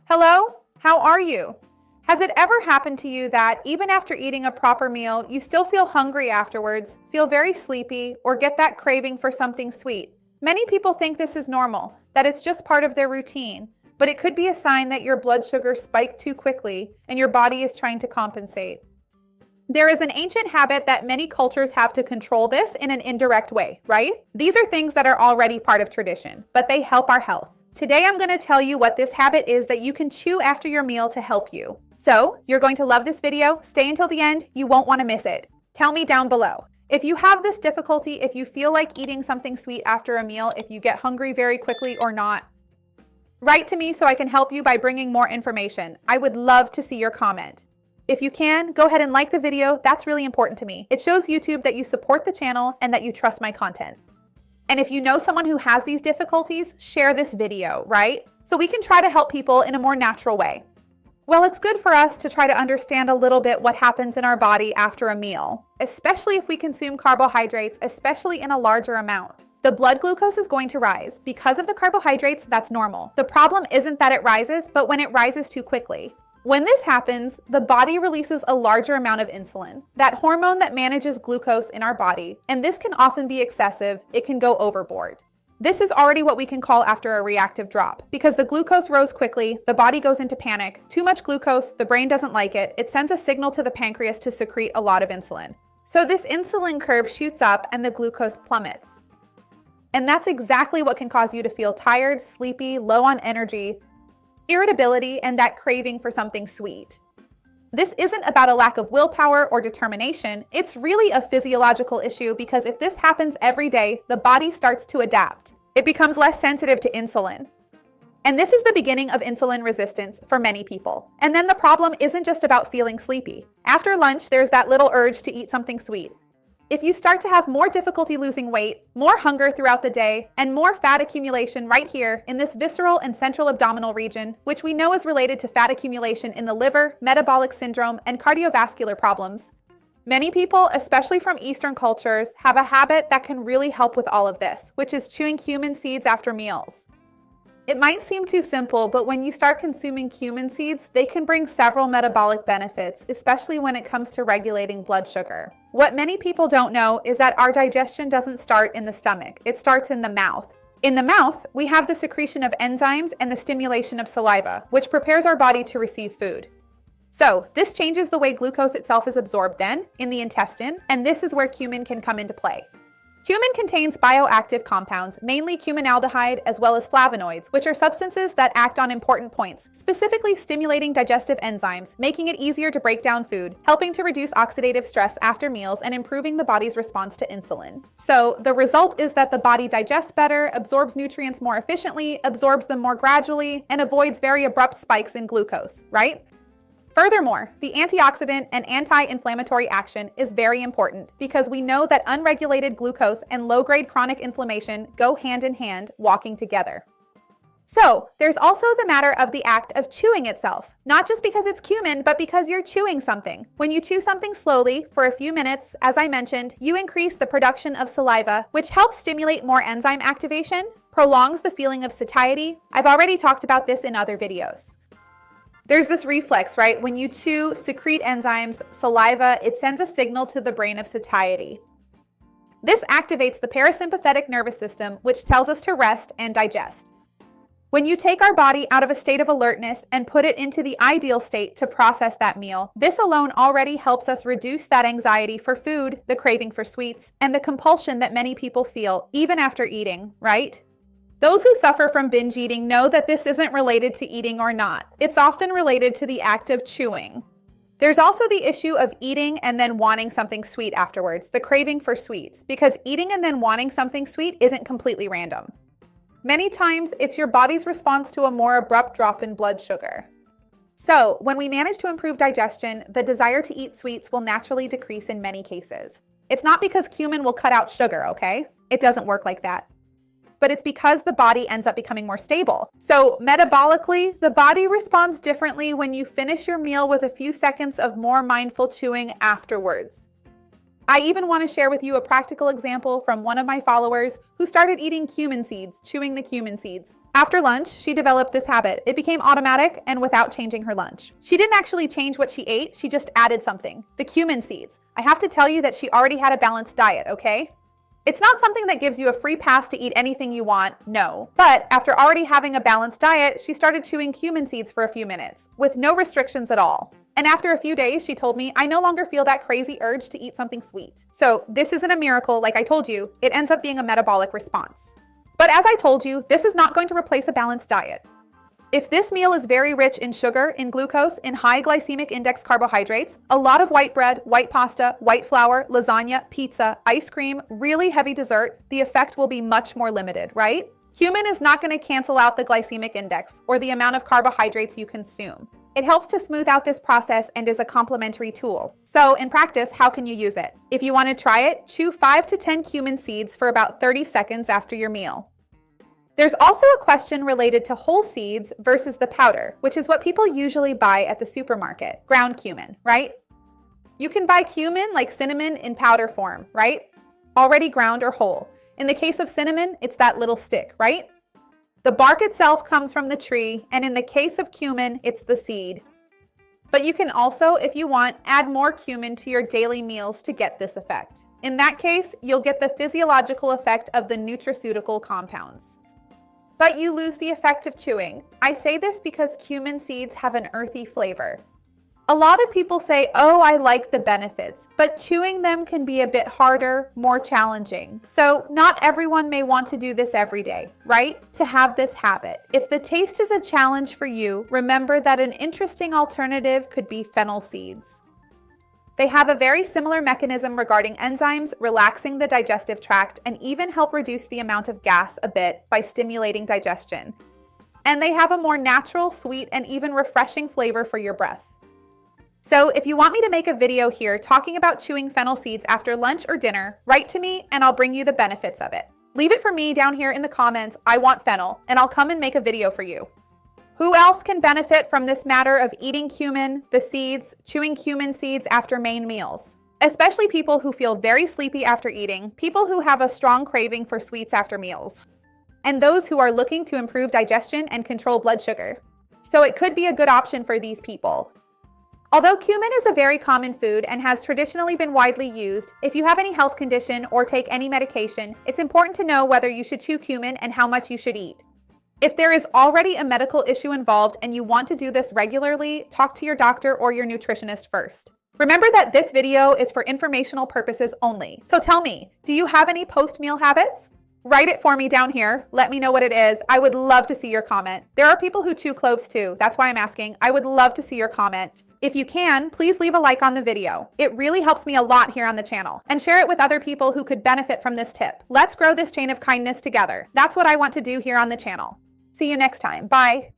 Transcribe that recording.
Hello, how are you? Has it ever happened to you that even after eating a proper meal, you still feel hungry afterwards, feel very sleepy, or get that craving for something sweet? Many people think this is normal, that it's just part of their routine, but it could be a sign that your blood sugar spiked too quickly and your body is trying to compensate. There is an ancient habit that many cultures have to control this in an indirect way, right? These are things that are already part of tradition, but they help our health. Today, I'm going to tell you what this habit is that you can chew after your meal to help you. So, you're going to love this video. Stay until the end. You won't want to miss it. Tell me down below. If you have this difficulty, if you feel like eating something sweet after a meal, if you get hungry very quickly or not, write to me so I can help you by bringing more information. I would love to see your comment. If you can, go ahead and like the video. That's really important to me. It shows YouTube that you support the channel and that you trust my content. And if you know someone who has these difficulties, share this video, right? So we can try to help people in a more natural way. Well, it's good for us to try to understand a little bit what happens in our body after a meal, especially if we consume carbohydrates, especially in a larger amount. The blood glucose is going to rise. Because of the carbohydrates, that's normal. The problem isn't that it rises, but when it rises too quickly. When this happens, the body releases a larger amount of insulin, that hormone that manages glucose in our body, and this can often be excessive. It can go overboard. This is already what we can call after a reactive drop. Because the glucose rose quickly, the body goes into panic. Too much glucose, the brain doesn't like it. It sends a signal to the pancreas to secrete a lot of insulin. So this insulin curve shoots up and the glucose plummets. And that's exactly what can cause you to feel tired, sleepy, low on energy, irritability, and that craving for something sweet. This isn't about a lack of willpower or determination. It's really a physiological issue because if this happens every day, the body starts to adapt. It becomes less sensitive to insulin. And this is the beginning of insulin resistance for many people. And then the problem isn't just about feeling sleepy. After lunch, there's that little urge to eat something sweet. If you start to have more difficulty losing weight, more hunger throughout the day, and more fat accumulation right here in this visceral and central abdominal region, which we know is related to fat accumulation in the liver, metabolic syndrome, and cardiovascular problems, many people, especially from Eastern cultures, have a habit that can really help with all of this, which is chewing cumin seeds after meals. It might seem too simple, but when you start consuming cumin seeds, they can bring several metabolic benefits, especially when it comes to regulating blood sugar. What many people don't know is that our digestion doesn't start in the stomach. It starts in the mouth. In the mouth, we have the secretion of enzymes and the stimulation of saliva, which prepares our body to receive food. So this changes the way glucose itself is absorbed then in the intestine, and this is where cumin can come into play. Cumin contains bioactive compounds, mainly cuminaldehyde, as well as flavonoids, which are substances that act on important points, specifically stimulating digestive enzymes, making it easier to break down food, helping to reduce oxidative stress after meals, and improving the body's response to insulin. So the result is that the body digests better, absorbs nutrients more efficiently, absorbs them more gradually, and avoids very abrupt spikes in glucose, right? Furthermore, the antioxidant and anti-inflammatory action is very important because we know that unregulated glucose and low-grade chronic inflammation go hand in hand, walking together. So, there's also the matter of the act of chewing itself, not just because it's cumin, but because you're chewing something. When you chew something slowly for a few minutes, as I mentioned, you increase the production of saliva, which helps stimulate more enzyme activation, prolongs the feeling of satiety. I've already talked about this in other videos. There's this reflex, right? When you chew, secrete enzymes, saliva, it sends a signal to the brain of satiety. This activates the parasympathetic nervous system, which tells us to rest and digest. When you take our body out of a state of alertness and put it into the ideal state to process that meal, this alone already helps us reduce that anxiety for food, the craving for sweets, and the compulsion that many people feel even after eating, right? Those who suffer from binge eating know that this isn't related to eating or not. It's often related to the act of chewing. There's also the issue of eating and then wanting something sweet afterwards, the craving for sweets, because eating and then wanting something sweet isn't completely random. Many times, it's your body's response to a more abrupt drop in blood sugar. So, when we manage to improve digestion, the desire to eat sweets will naturally decrease in many cases. It's not because cumin will cut out sugar, okay? It doesn't work like that. But it's because the body ends up becoming more stable. So metabolically, the body responds differently when you finish your meal with a few seconds of more mindful chewing afterwards. I even want to share with you a practical example from one of my followers who started eating cumin seeds, chewing the cumin seeds. After lunch, she developed this habit. It became automatic and without changing her lunch. She didn't actually change what she ate, she just added something. The cumin seeds. I have to tell you that she already had a balanced diet, okay? It's not something that gives you a free pass to eat anything you want, no. But after already having a balanced diet, she started chewing cumin seeds for a few minutes, with no restrictions at all. And after a few days, she told me, I no longer feel that crazy urge to eat something sweet. So this isn't a miracle, like I told you, it ends up being a metabolic response. But as I told you, this is not going to replace a balanced diet. If this meal is very rich in sugar, in glucose, in high glycemic index carbohydrates, a lot of white bread, white pasta, white flour, lasagna, pizza, ice cream, really heavy dessert, the effect will be much more limited, right? Cumin is not going to cancel out the glycemic index or the amount of carbohydrates you consume. It helps to smooth out this process and is a complementary tool. So in practice, how can you use it? If you want to try it, chew 5 to 10 cumin seeds for about 30 seconds after your meal. There's also a question related to whole seeds versus the powder, which is what people usually buy at the supermarket, ground cumin, right? You can buy cumin like cinnamon in powder form, right? Already ground or whole. In the case of cinnamon, it's that little stick, right? The bark itself comes from the tree, and in the case of cumin, it's the seed. But you can also, if you want, add more cumin to your daily meals to get this effect. In that case, you'll get the physiological effect of the nutraceutical compounds. But you lose the effect of chewing. I say this because cumin seeds have an earthy flavor. A lot of people say, oh, I like the benefits, but chewing them can be a bit harder, more challenging. So not everyone may want to do this every day, right? To have this habit. If the taste is a challenge for you, remember that an interesting alternative could be fennel seeds. They have a very similar mechanism regarding enzymes, relaxing the digestive tract, and even help reduce the amount of gas a bit by stimulating digestion. And they have a more natural, sweet, and even refreshing flavor for your breath. So if you want me to make a video here talking about chewing fennel seeds after lunch or dinner, write to me and I'll bring you the benefits of it. Leave it for me down here in the comments, I want fennel, and I'll come and make a video for you. Who else can benefit from this matter of eating cumin, the seeds, chewing cumin seeds after main meals? Especially people who feel very sleepy after eating, people who have a strong craving for sweets after meals, and those who are looking to improve digestion and control blood sugar. So it could be a good option for these people. Although cumin is a very common food and has traditionally been widely used, if you have any health condition or take any medication, it's important to know whether you should chew cumin and how much you should eat. If there is already a medical issue involved and you want to do this regularly, talk to your doctor or your nutritionist first. Remember that this video is for informational purposes only. So tell me, do you have any post-meal habits? Write it for me down here. Let me know what it is. I would love to see your comment. There are people who chew cloves too. That's why I'm asking. I would love to see your comment. If you can, please leave a like on the video. It really helps me a lot here on the channel. And share it with other people who could benefit from this tip. Let's grow this chain of kindness together. That's what I want to do here on the channel. See you next time. Bye.